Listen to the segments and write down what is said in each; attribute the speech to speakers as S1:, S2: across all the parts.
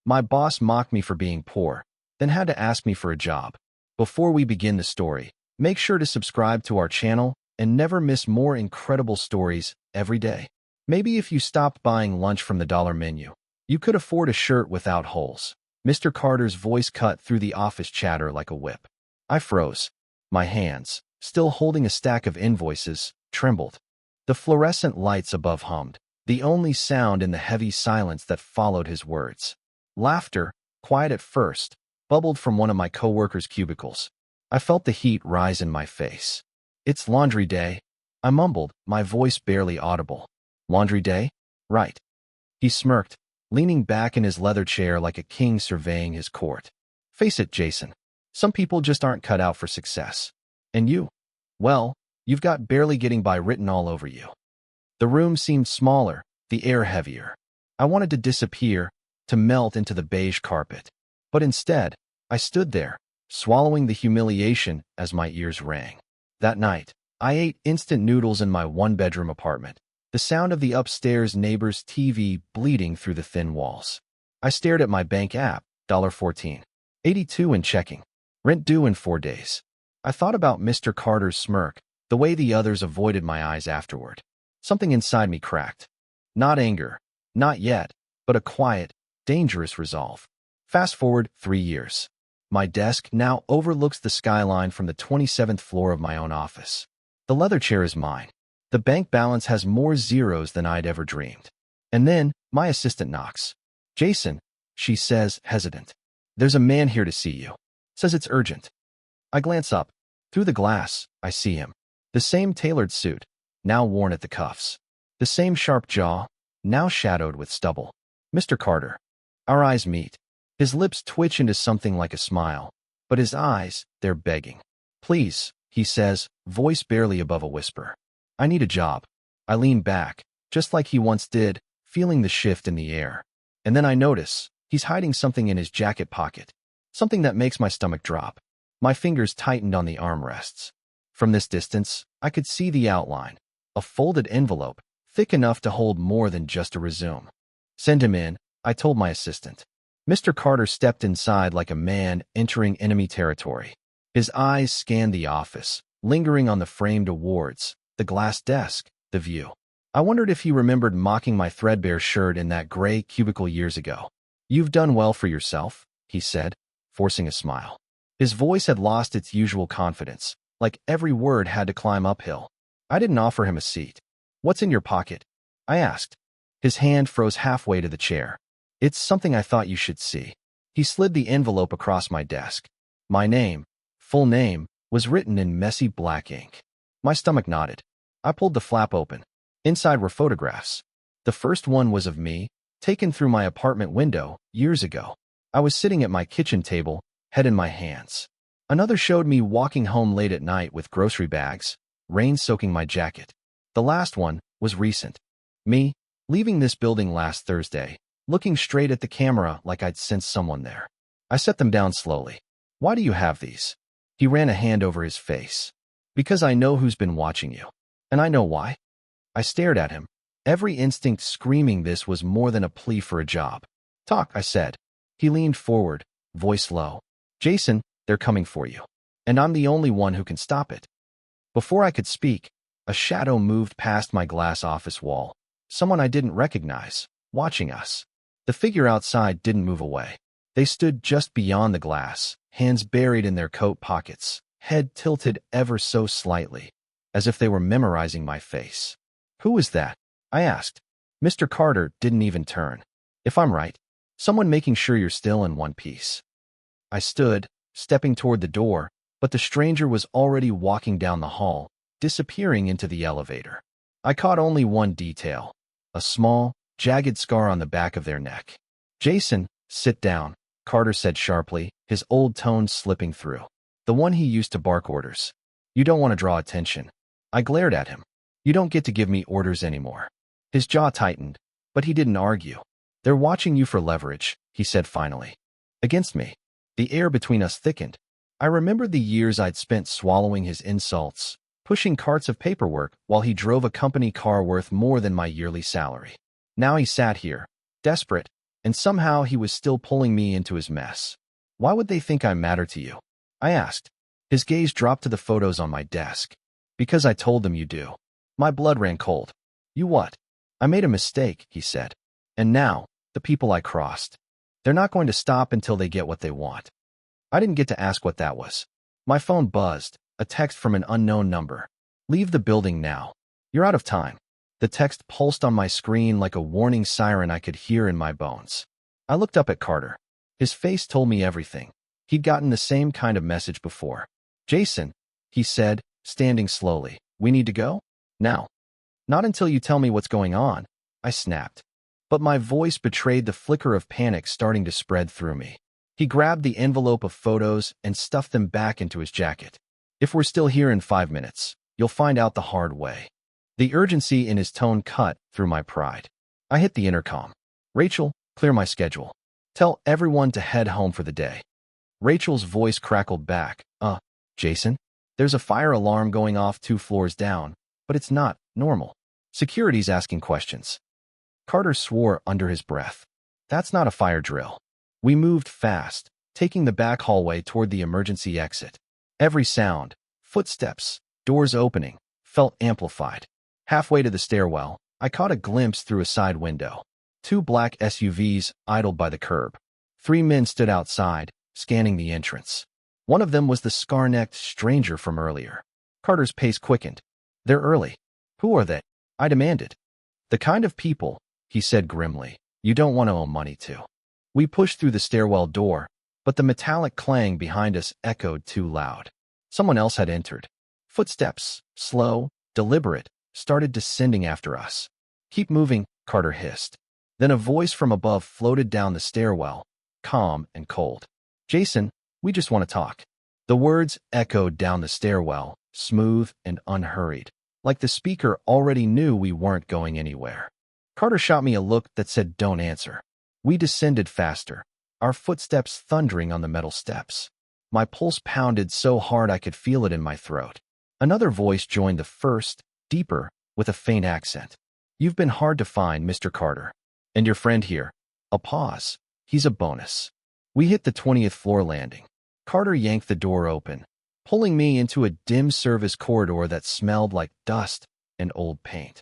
S1: My boss mocked me for being poor, then had to ask me for a job. Before we begin the story, make sure to subscribe to our channel and never miss more incredible stories every day. Maybe if you stopped buying lunch from the dollar menu, you could afford a shirt without holes. Mr. Carter's voice cut through the office chatter like a whip. I froze. My hands, still holding a stack of invoices, trembled. The fluorescent lights above hummed, the only sound in the heavy silence that followed his words. Laughter, quiet at first, bubbled from one of my coworkers' cubicles. I felt the heat rise in my face. "It's laundry day," I mumbled, my voice barely audible. "Laundry day? Right." He smirked, leaning back in his leather chair like a king surveying his court. "Face it, Jason. Some people just aren't cut out for success. And you? Well, you've got barely getting by written all over you." The room seemed smaller, the air heavier. I wanted to disappear, to melt into the beige carpet. But instead, I stood there, swallowing the humiliation as my ears rang. That night, I ate instant noodles in my one-bedroom apartment, the sound of the upstairs neighbor's TV bleeding through the thin walls. I stared at my bank app, $14.82 in checking. Rent due in 4 days. I thought about Mr. Carter's smirk, the way the others avoided my eyes afterward. Something inside me cracked. Not anger, not yet, but a quiet, dangerous resolve. Fast forward 3 years. My desk now overlooks the skyline from the 27th floor of my own office. The leather chair is mine. The bank balance has more zeros than I'd ever dreamed. And then, my assistant knocks. "Jason," she says, hesitant. "There's a man here to see you. Says it's urgent." I glance up. Through the glass, I see him. The same tailored suit, now worn at the cuffs. The same sharp jaw, now shadowed with stubble. "Mr. Carter." Our eyes meet. His lips twitch into something like a smile, but his eyes, they're begging. "Please," he says, voice barely above a whisper. "I need a job." I lean back, just like he once did, feeling the shift in the air. And then I notice, he's hiding something in his jacket pocket. Something that makes my stomach drop. My fingers tightened on the armrests. From this distance, I could see the outline. A folded envelope, thick enough to hold more than just a resume. "Send him in," I told my assistant. Mr. Carter stepped inside like a man entering enemy territory. His eyes scanned the office, lingering on the framed awards, the glass desk, the view. I wondered if he remembered mocking my threadbare shirt in that gray cubicle years ago. "You've done well for yourself," he said, forcing a smile. His voice had lost its usual confidence, like every word had to climb uphill. I didn't offer him a seat. "What's in your pocket?" I asked. His hand froze halfway to the chair. "It's something I thought you should see." He slid the envelope across my desk. My name, full name, was written in messy black ink. My stomach knotted. I pulled the flap open. Inside were photographs. The first one was of me, taken through my apartment window years ago. I was sitting at my kitchen table, head in my hands. Another showed me walking home late at night with grocery bags, rain soaking my jacket. The last one was recent. Me, leaving this building last Thursday, looking straight at the camera like I'd sensed someone there. I set them down slowly. "Why do you have these?" He ran a hand over his face. "Because I know who's been watching you. And I know why." I stared at him, every instinct screaming this was more than a plea for a job. "Talk," I said. He leaned forward, voice low. "Jason, they're coming for you. And I'm the only one who can stop it." Before I could speak, a shadow moved past my glass office wall. Someone I didn't recognize, watching us. The figure outside didn't move away. They stood just beyond the glass, hands buried in their coat pockets, head tilted ever so slightly, as if they were memorizing my face. "Who was that?" I asked. Mr. Carter didn't even turn. "If I'm right, someone making sure you're still in one piece." I stood, stepping toward the door, but the stranger was already walking down the hall, disappearing into the elevator. I caught only one detail, a small, jagged scar on the back of their neck. "Jason, sit down," Carter said sharply, his old tone slipping through. The one he used to bark orders. "You don't want to draw attention." I glared at him. "You don't get to give me orders anymore." His jaw tightened, but he didn't argue. "They're watching you for leverage," he said finally. "Against me." The air between us thickened. I remembered the years I'd spent swallowing his insults, pushing carts of paperwork while he drove a company car worth more than my yearly salary. Now he sat here, desperate, and somehow he was still pulling me into his mess. Why would they think I matter to you? I asked. His gaze dropped to the photos on my desk. Because I told them you do. My blood ran cold. You what? I made a mistake, he said. And now, the people I crossed. They're not going to stop until they get what they want. I didn't get to ask what that was. My phone buzzed, a text from an unknown number. Leave the building now. You're out of time. The text pulsed on my screen like a warning siren I could hear in my bones. I looked up at Carter. His face told me everything. He'd gotten the same kind of message before. Jason, he said, standing slowly. We need to go? Now. Not until you tell me what's going on, I snapped. But my voice betrayed the flicker of panic starting to spread through me. He grabbed the envelope of photos and stuffed them back into his jacket. If we're still here in 5 minutes, you'll find out the hard way. The urgency in his tone cut through my pride. I hit the intercom. Rachel, clear my schedule. Tell everyone to head home for the day. Rachel's voice crackled back. Jason? There's a fire alarm going off 2 floors down, but it's not normal. Security's asking questions. Carter swore under his breath. That's not a fire drill. We moved fast, taking the back hallway toward the emergency exit. Every sound, footsteps, doors opening, felt amplified. Halfway to the stairwell, I caught a glimpse through a side window. 2 black SUVs idled by the curb. 3 men stood outside, scanning the entrance. One of them was the scar-necked stranger from earlier. Carter's pace quickened. They're early. Who are they? I demanded. The kind of people, he said grimly, you don't want to owe money to. We pushed through the stairwell door, but the metallic clang behind us echoed too loud. Someone else had entered. Footsteps, slow, deliberate, started descending after us. Keep moving, Carter hissed. Then a voice from above floated down the stairwell, calm and cold. Jason, we just want to talk. The words echoed down the stairwell, smooth and unhurried, like the speaker already knew we weren't going anywhere. Carter shot me a look that said, don't answer. We descended faster, our footsteps thundering on the metal steps. My pulse pounded so hard I could feel it in my throat. Another voice joined the first, deeper, with a faint accent. You've been hard to find, Mr. Carter. And your friend here. A pause. He's a bonus. We hit the 20th floor landing. Carter yanked the door open, pulling me into a dim service corridor that smelled like dust and old paint.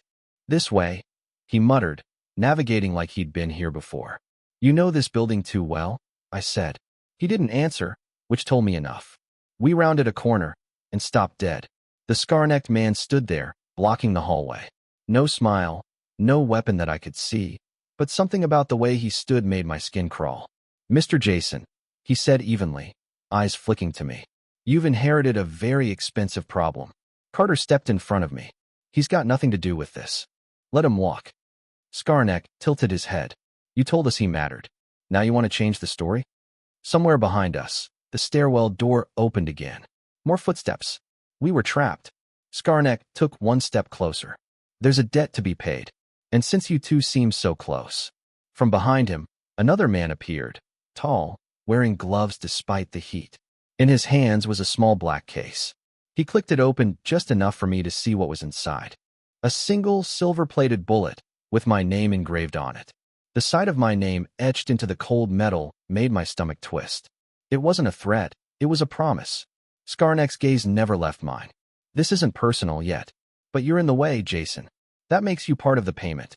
S1: This way, he muttered, navigating like he'd been here before. You know this building too well, I said. He didn't answer, which told me enough. We rounded a corner and stopped dead. The scar-necked man stood there, blocking the hallway. No smile, no weapon that I could see, but something about the way he stood made my skin crawl. Mr. Jason, he said evenly, eyes flicking to me. You've inherited a very expensive problem. Carter stepped in front of me. He's got nothing to do with this. Let him walk. Scarneck tilted his head. You told us he mattered. Now you want to change the story? Somewhere behind us, the stairwell door opened again. More footsteps. We were trapped. Scarneck took 1 step closer. There's a debt to be paid. And since you two seem so close. From behind him, another man appeared, tall, wearing gloves despite the heat. In his hands was a small black case. He clicked it open just enough for me to see what was inside. A single silver-plated bullet with my name engraved on it. The sight of my name etched into the cold metal made my stomach twist. It wasn't a threat, it was a promise. Scarneck's gaze never left mine. This isn't personal yet, but you're in the way, Jason. That makes you part of the payment.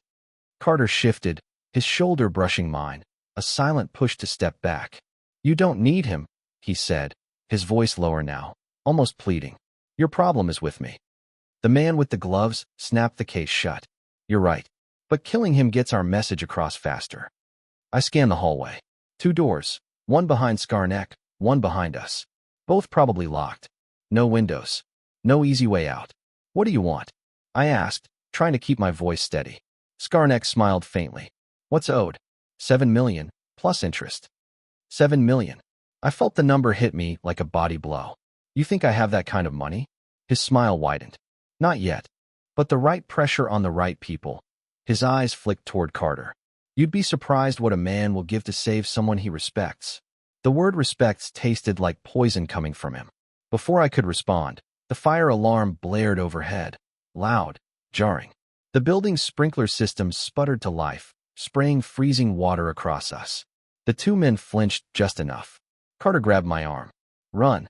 S1: Carter shifted, his shoulder brushing mine, a silent push to step back. You don't need him, he said, his voice lower now, almost pleading. Your problem is with me. The man with the gloves snapped the case shut. You're right, but killing him gets our message across faster. I scanned the hallway. 2 doors, one behind Scarneck, one behind us. Both probably locked. No windows. No easy way out. What do you want? I asked, trying to keep my voice steady. Scarneck smiled faintly. What's owed? 7 million, plus interest. 7 million. I felt the number hit me like a body blow. You think I have that kind of money? His smile widened. Not yet, but the right pressure on the right people. His eyes flicked toward Carter. You'd be surprised what a man will give to save someone he respects. The word respects tasted like poison coming from him. Before I could respond, the fire alarm blared overhead, loud, jarring. The building's sprinkler system sputtered to life, spraying freezing water across us. The two men flinched just enough. Carter grabbed my arm. Run.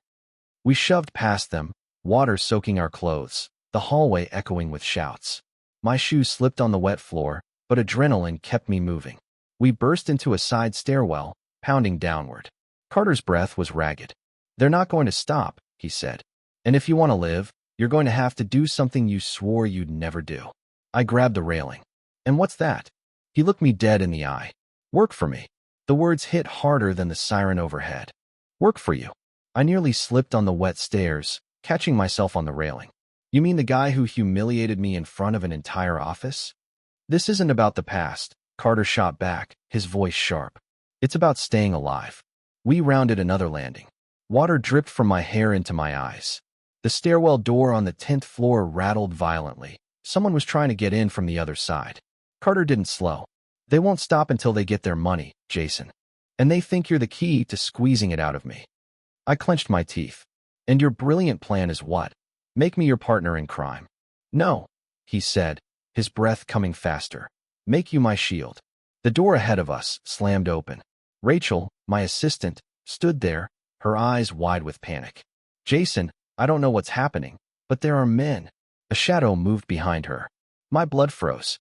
S1: We shoved past them, water soaking our clothes, the hallway echoing with shouts. My shoes slipped on the wet floor, but adrenaline kept me moving. We burst into a side stairwell, pounding downward. Carter's breath was ragged. They're not going to stop, he said. And if you want to live, you're going to have to do something you swore you'd never do. I grabbed the railing. And what's that? He looked me dead in the eye. Work for me. The words hit harder than the siren overhead. Work for you. I nearly slipped on the wet stairs, catching myself on the railing. You mean the guy who humiliated me in front of an entire office? This isn't about the past, Carter shot back, his voice sharp. It's about staying alive. We rounded another landing. Water dripped from my hair into my eyes. The stairwell door on the 10th floor rattled violently. Someone was trying to get in from the other side. Carter didn't slow. They won't stop until they get their money, Jason. And they think you're the key to squeezing it out of me. I clenched my teeth. And your brilliant plan is what? Make me your partner in crime. No, he said, his breath coming faster. Make you my shield. The door ahead of us slammed open. Rachel, my assistant, stood there, her eyes wide with panic. Jason, I don't know what's happening, but there are men. A shadow moved behind her. My blood froze.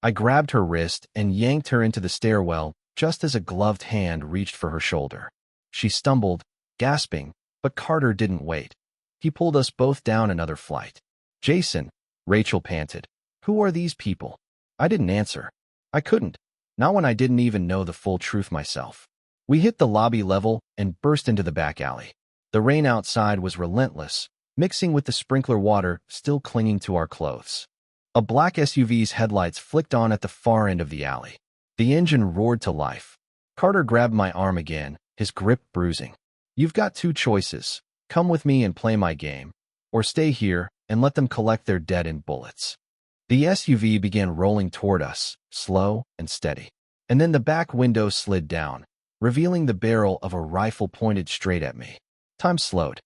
S1: I grabbed her wrist and yanked her into the stairwell just as a gloved hand reached for her shoulder. She stumbled, gasping, but Carter didn't wait. He pulled us both down another flight. Jason, Rachel panted. Who are these people? I didn't answer. I couldn't. Not when I didn't even know the full truth myself. We hit the lobby level and burst into the back alley. The rain outside was relentless, mixing with the sprinkler water still clinging to our clothes. A black SUV's headlights flicked on at the far end of the alley. The engine roared to life. Carter grabbed my arm again, his grip bruising. You've got two choices. Come with me and play my game, or stay here and let them collect their dead in bullets. The SUV began rolling toward us, slow and steady. And then the back window slid down, revealing the barrel of a rifle pointed straight at me. Time slowed.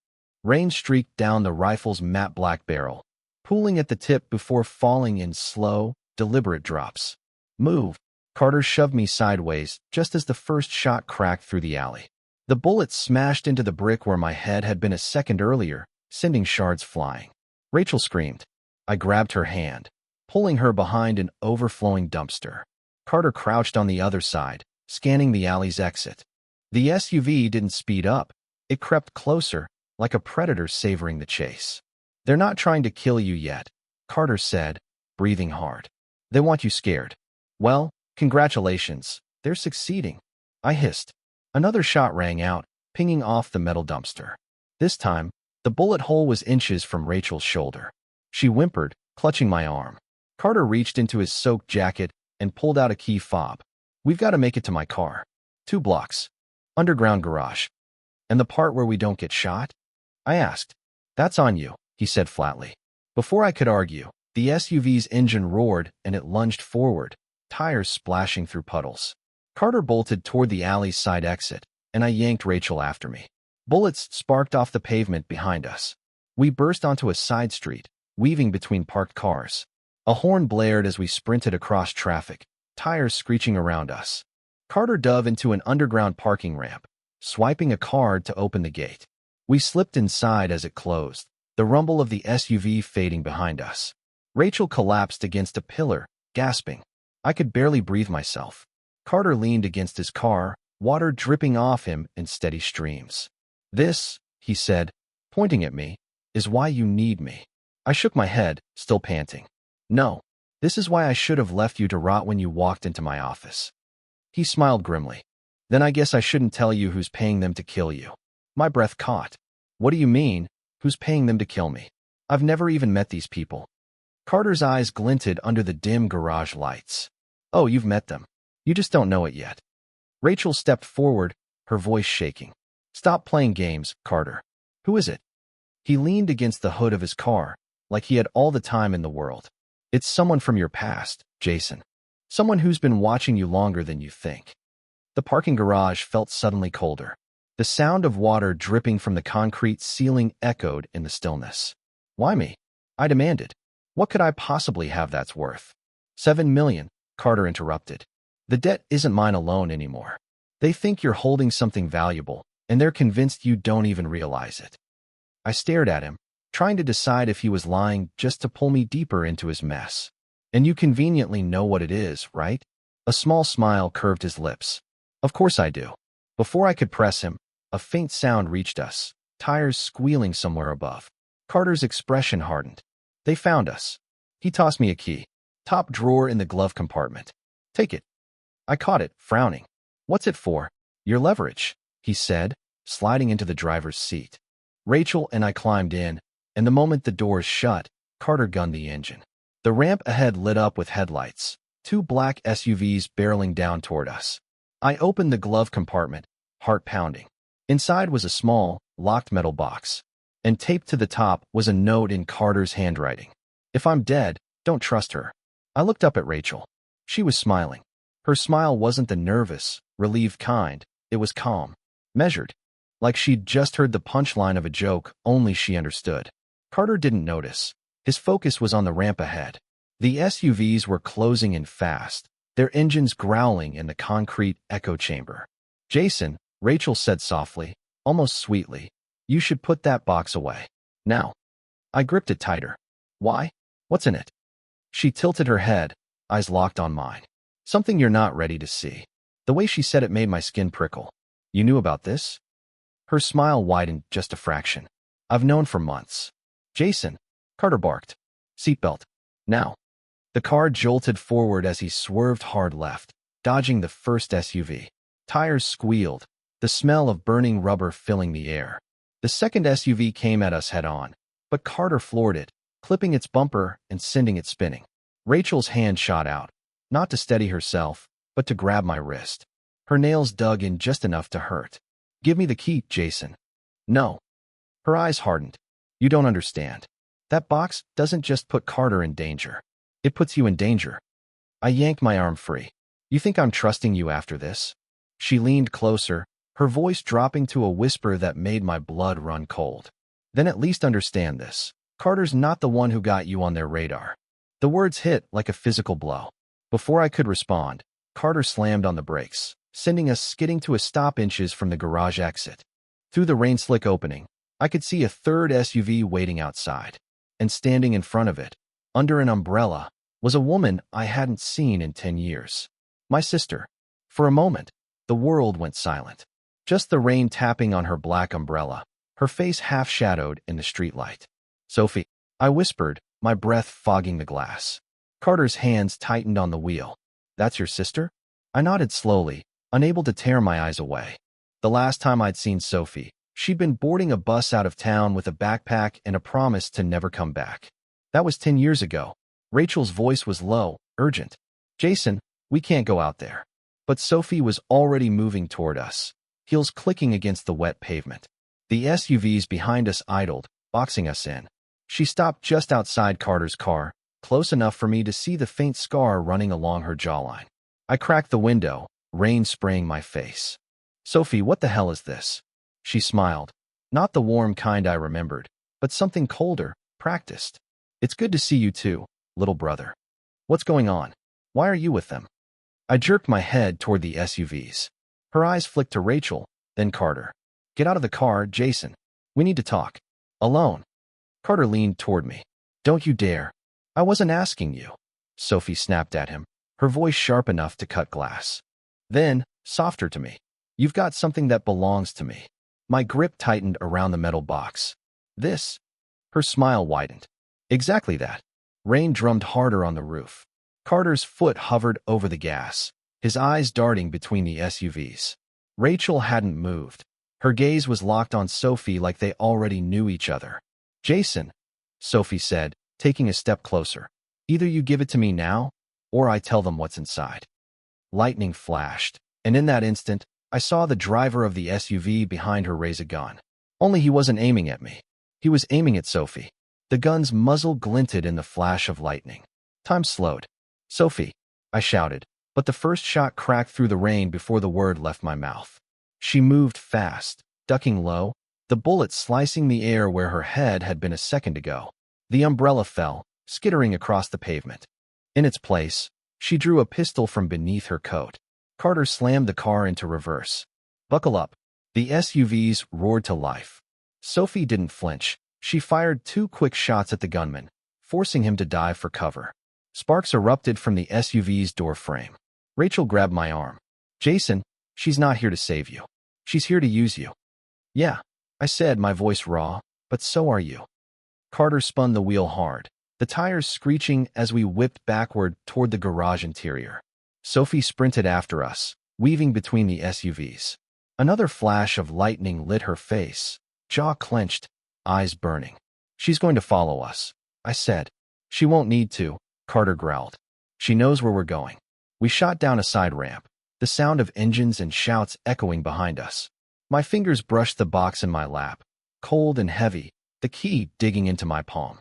S1: Rain streaked down the rifle's matte black barrel, pooling at the tip before falling in slow, deliberate drops. Move. Carter shoved me sideways just as the first shot cracked through the alley. The bullet smashed into the brick where my head had been a second earlier, sending shards flying. Rachel screamed. I grabbed her hand, pulling her behind an overflowing dumpster. Carter crouched on the other side, scanning the alley's exit. The SUV didn't speed up. It crept closer, like a predator savoring the chase. They're not trying to kill you yet, Carter said, breathing hard. They want you scared. Well, congratulations, they're succeeding. I hissed. Another shot rang out, pinging off the metal dumpster. This time, the bullet hole was inches from Rachel's shoulder. She whimpered, clutching my arm. Carter reached into his soaked jacket and pulled out a key fob. We've got to make it to my car. 2 blocks. Underground garage. And the part where we don't get shot? I asked. That's on you, he said flatly. Before I could argue, the SUV's engine roared and it lunged forward, tires splashing through puddles. Carter bolted toward the alley's side exit, and I yanked Rachel after me. Bullets sparked off the pavement behind us. We burst onto a side street, weaving between parked cars. A horn blared as we sprinted across traffic, tires screeching around us. Carter dove into an underground parking ramp, swiping a card to open the gate. We slipped inside as it closed, the rumble of the SUV fading behind us. Rachel collapsed against a pillar, gasping. I could barely breathe myself. Carter leaned against his car, water dripping off him in steady streams. This, he said, pointing at me, is why you need me. I shook my head, still panting. No, this is why I should have left you to rot when you walked into my office. He smiled grimly. Then I guess I shouldn't tell you who's paying them to kill you. My breath caught. What do you mean, who's paying them to kill me? I've never even met these people. Carter's eyes glinted under the dim garage lights. Oh, you've met them. You just don't know it yet. Rachel stepped forward, her voice shaking. Stop playing games, Carter. Who is it? He leaned against the hood of his car, like he had all the time in the world. It's someone from your past, Jason. Someone who's been watching you longer than you think. The parking garage felt suddenly colder. The sound of water dripping from the concrete ceiling echoed in the stillness. Why me? I demanded. What could I possibly have that's worth? 7 million, Carter interrupted. The debt isn't mine alone anymore. They think you're holding something valuable, and they're convinced you don't even realize it. I stared at him, trying to decide if he was lying just to pull me deeper into his mess. And you conveniently know what it is, right? A small smile curved his lips. Of course I do. Before I could press him, a faint sound reached us, tires squealing somewhere above. Carter's expression hardened. They found us. He tossed me a key. Top drawer in the glove compartment. Take it. I caught it, frowning. What's it for? Your leverage, he said, sliding into the driver's seat. Rachel and I climbed in, and the moment the doors shut, Carter gunned the engine. The ramp ahead lit up with headlights, 2 black SUVs barreling down toward us. I opened the glove compartment, heart pounding. Inside was a small, locked metal box, and taped to the top was a note in Carter's handwriting. If I'm dead, don't trust her. I looked up at Rachel. She was smiling. Her smile wasn't the nervous, relieved kind. It was calm, measured, like she'd just heard the punchline of a joke only she understood. Carter didn't notice. His focus was on the ramp ahead. The SUVs were closing in fast, their engines growling in the concrete echo chamber. Jason, Rachel said softly, almost sweetly, you should put that box away. Now. I gripped it tighter. Why? What's in it? She tilted her head, eyes locked on mine. Something you're not ready to see. The way she said it made my skin prickle. You knew about this? Her smile widened just a fraction. I've known for months. Jason, Carter barked. Seatbelt. Now. The car jolted forward as he swerved hard left, dodging the first SUV. Tires squealed, the smell of burning rubber filling the air. The second SUV came at us head-on, but Carter floored it, clipping its bumper and sending it spinning. Rachel's hand shot out, not to steady herself, but to grab my wrist. Her nails dug in just enough to hurt. Give me the key, Jason. No. Her eyes hardened. You don't understand. That box doesn't just put Carter in danger. It puts you in danger. I yanked my arm free. You think I'm trusting you after this? She leaned closer, her voice dropping to a whisper that made my blood run cold. Then at least understand this. Carter's not the one who got you on their radar. The words hit like a physical blow. Before I could respond, Carter slammed on the brakes, sending us skidding to a stop inches from the garage exit. Through the rain-slick opening, I could see a third SUV waiting outside. And standing in front of it, under an umbrella, was a woman I hadn't seen in 10 years. My sister. For a moment, the world went silent. Just the rain tapping on her black umbrella, her face half-shadowed in the streetlight. Sophie, I whispered, my breath fogging the glass. Carter's hands tightened on the wheel. That's your sister? I nodded slowly, unable to tear my eyes away. The last time I'd seen Sophie, she'd been boarding a bus out of town with a backpack and a promise to never come back. That was 10 years ago. Rachel's voice was low, urgent. Jason, we can't go out there. But Sophie was already moving toward us, heels clicking against the wet pavement. The SUVs behind us idled, boxing us in. She stopped just outside Carter's car, close enough for me to see the faint scar running along her jawline. I cracked the window, rain spraying my face. Sophie, what the hell is this? She smiled. Not the warm kind I remembered, but something colder, practiced. It's good to see you too, little brother. What's going on? Why are you with them? I jerked my head toward the SUVs. Her eyes flicked to Rachel, then Carter. Get out of the car, Jason. We need to talk. Alone. Carter leaned toward me. Don't you dare. I wasn't asking you. Sophie snapped at him, her voice sharp enough to cut glass. Then, softer to me. You've got something that belongs to me. My grip tightened around the metal box. This? Her smile widened. Exactly that. Rain drummed harder on the roof. Carter's foot hovered over the gas, his eyes darting between the SUVs. Rachel hadn't moved. Her gaze was locked on Sophie like they already knew each other. Jason, Sophie said, taking a step closer. Either you give it to me now, or I tell them what's inside. Lightning flashed, and in that instant, I saw the driver of the SUV behind her raise a gun. Only he wasn't aiming at me. He was aiming at Sophie. The gun's muzzle glinted in the flash of lightning. Time slowed. Sophie, I shouted, but the first shot cracked through the rain before the word left my mouth. She moved fast, ducking low, the bullet slicing the air where her head had been a second ago. The umbrella fell, skittering across the pavement. In its place, She drew a pistol from beneath her coat. Carter slammed the car into reverse. Buckle up. The SUVs roared to life. Sophie didn't flinch. She fired 2 quick shots at the gunman, forcing him to dive for cover. Sparks erupted from the SUV's door frame. Rachel grabbed my arm. Jason, she's not here to save you. She's here to use you. Yeah, I said, my voice raw, but so are you. Carter spun the wheel hard, the tires screeching as we whipped backward toward the garage interior. Sophie sprinted after us, weaving between the SUVs. Another flash of lightning lit her face, jaw clenched, eyes burning. She's going to follow us, I said. She won't need to, Carter growled. She knows where we're going. We shot down a side ramp, the sound of engines and shouts echoing behind us. My fingers brushed the box in my lap, cold and heavy, the key digging into my palm.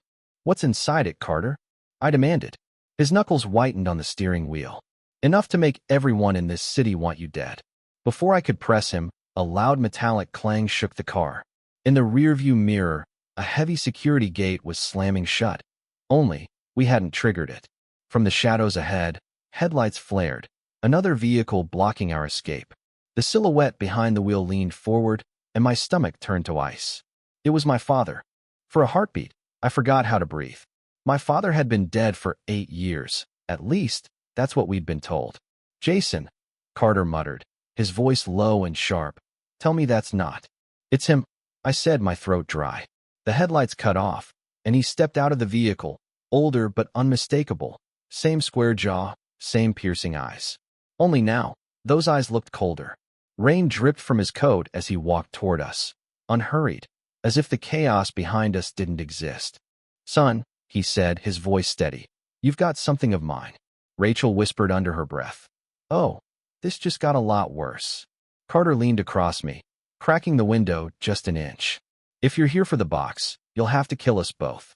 S1: What's inside it, Carter? I demanded. His knuckles whitened on the steering wheel. Enough to make everyone in this city want you dead. Before I could press him, a loud metallic clang shook the car. In the rearview mirror, a heavy security gate was slamming shut. Only, we hadn't triggered it. From the shadows ahead, headlights flared, another vehicle blocking our escape. The silhouette behind the wheel leaned forward, and my stomach turned to ice. It was my father. For a heartbeat, I forgot how to breathe. My father had been dead for 8 years. At least, that's what we'd been told. Jason, Carter muttered, his voice low and sharp. Tell me that's not. It's him, I said, my throat dry. The headlights cut off, and he stepped out of the vehicle, older but unmistakable. Same square jaw, same piercing eyes. Only now, those eyes looked colder. Rain dripped from his coat as he walked toward us, unhurried, as if the chaos behind us didn't exist. Son, he said, his voice steady, you've got something of mine. Rachel whispered under her breath. Oh, this just got a lot worse. Carter leaned across me, cracking the window just an inch. If you're here for the box, you'll have to kill us both.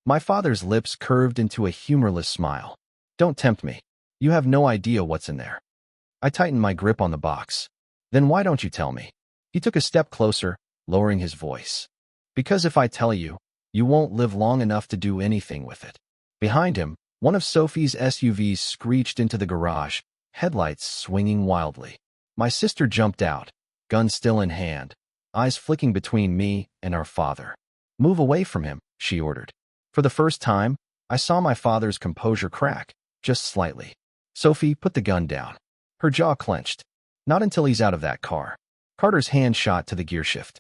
S1: My father's lips curved into a humorless smile. Don't tempt me. You have no idea what's in there. I tightened my grip on the box. Then why don't you tell me? He took a step closer, lowering his voice. Because if I tell you, you won't live long enough to do anything with it. Behind him, one of Sophie's SUVs screeched into the garage, headlights swinging wildly. My sister jumped out, gun still in hand, eyes flicking between me and our father. Move away from him, she ordered. For the first time, I saw my father's composure crack, just slightly. Sophie put the gun down. Her jaw clenched. Not until he's out of that car. Carter's hand shot to the gearshift.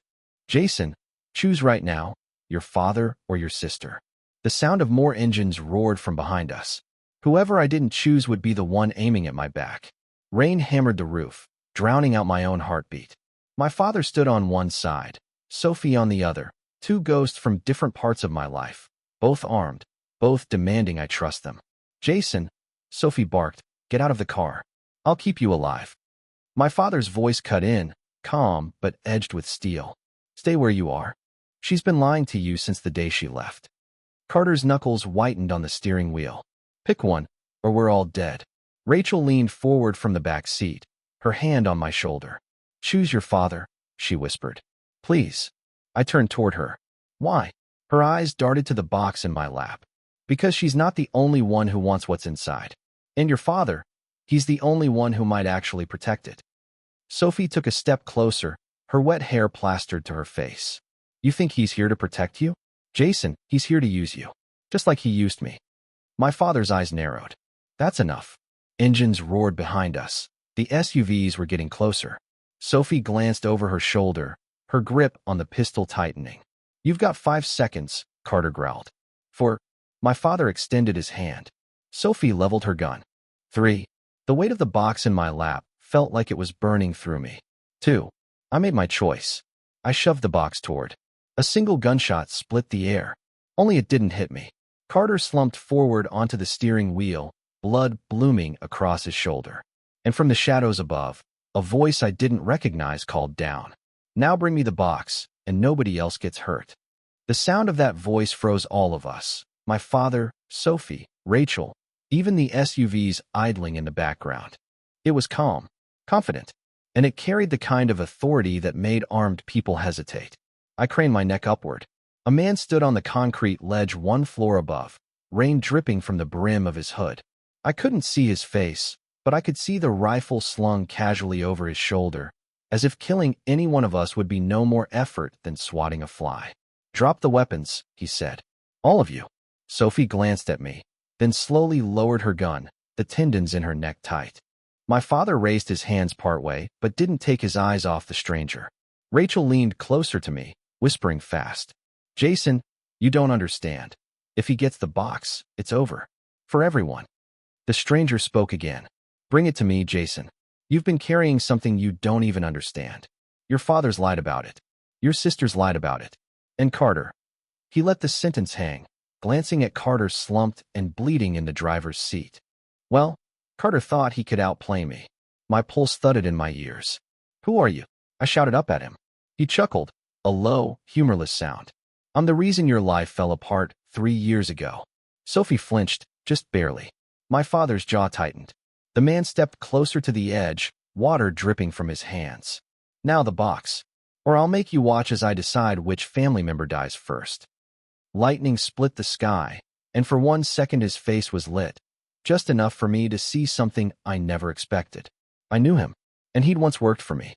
S1: Jason, choose right now, your father or your sister. The sound of more engines roared from behind us. Whoever I didn't choose would be the one aiming at my back. Rain hammered the roof, drowning out my own heartbeat. My father stood on one side, Sophie on the other, 2 ghosts from different parts of my life, both armed, both demanding I trust them. Jason, Sophie barked, get out of the car. I'll keep you alive. My father's voice cut in, calm but edged with steel. Stay where you are. She's been lying to you since the day she left. Carter's knuckles whitened on the steering wheel. Pick one, or we're all dead. Rachel leaned forward from the back seat, her hand on my shoulder. Choose your father, she whispered. Please. I turned toward her. Why? Her eyes darted to the box in my lap. Because she's not the only one who wants what's inside. And your father, he's the only one who might actually protect it. Sophie took a step closer, her wet hair plastered to her face. You think he's here to protect you? Jason, he's here to use you. Just like he used me. My father's eyes narrowed. That's enough. Engines roared behind us. The SUVs were getting closer. Sophie glanced over her shoulder, her grip on the pistol tightening. You've got 5 seconds, Carter growled. 4. My father extended his hand. Sophie leveled her gun. 3. The weight of the box in my lap felt like it was burning through me. 2. I made my choice. I shoved the box toward. A single gunshot split the air. Only it didn't hit me. Carter slumped forward onto the steering wheel, blood blooming across his shoulder. And from the shadows above, a voice I didn't recognize called down. Now bring me the box, and nobody else gets hurt. The sound of that voice froze all of us. My father, Sophie, Rachel, even the SUVs idling in the background. It was calm, confident, and it carried the kind of authority that made armed people hesitate. I craned my neck upward. A man stood on the concrete ledge 1 floor above, rain dripping from the brim of his hood. I couldn't see his face, but I could see the rifle slung casually over his shoulder, as if killing any one of us would be no more effort than swatting a fly. "Drop the weapons," he said. "All of you." Sophie glanced at me, then slowly lowered her gun, the tendons in her neck tight. My father raised his hands partway, but didn't take his eyes off the stranger. Rachel leaned closer to me, whispering fast. "Jason, you don't understand. If he gets the box, it's over. For everyone." The stranger spoke again. "Bring it to me, Jason. You've been carrying something you don't even understand. Your father's lied about it. Your sister's lied about it. And Carter." He let the sentence hang, glancing at Carter slumped and bleeding in the driver's seat. "Well, Carter thought he could outplay me." My pulse thudded in my ears. "Who are you?" I shouted up at him. He chuckled, a low, humorless sound. "I'm the reason your life fell apart 3 years ago." Sophie flinched, just barely. My father's jaw tightened. The man stepped closer to the edge, water dripping from his hands. "Now the box. Or I'll make you watch as I decide which family member dies first." Lightning split the sky, and for 1 second his face was lit, just enough for me to see something I never expected. I knew him, and he'd once worked for me.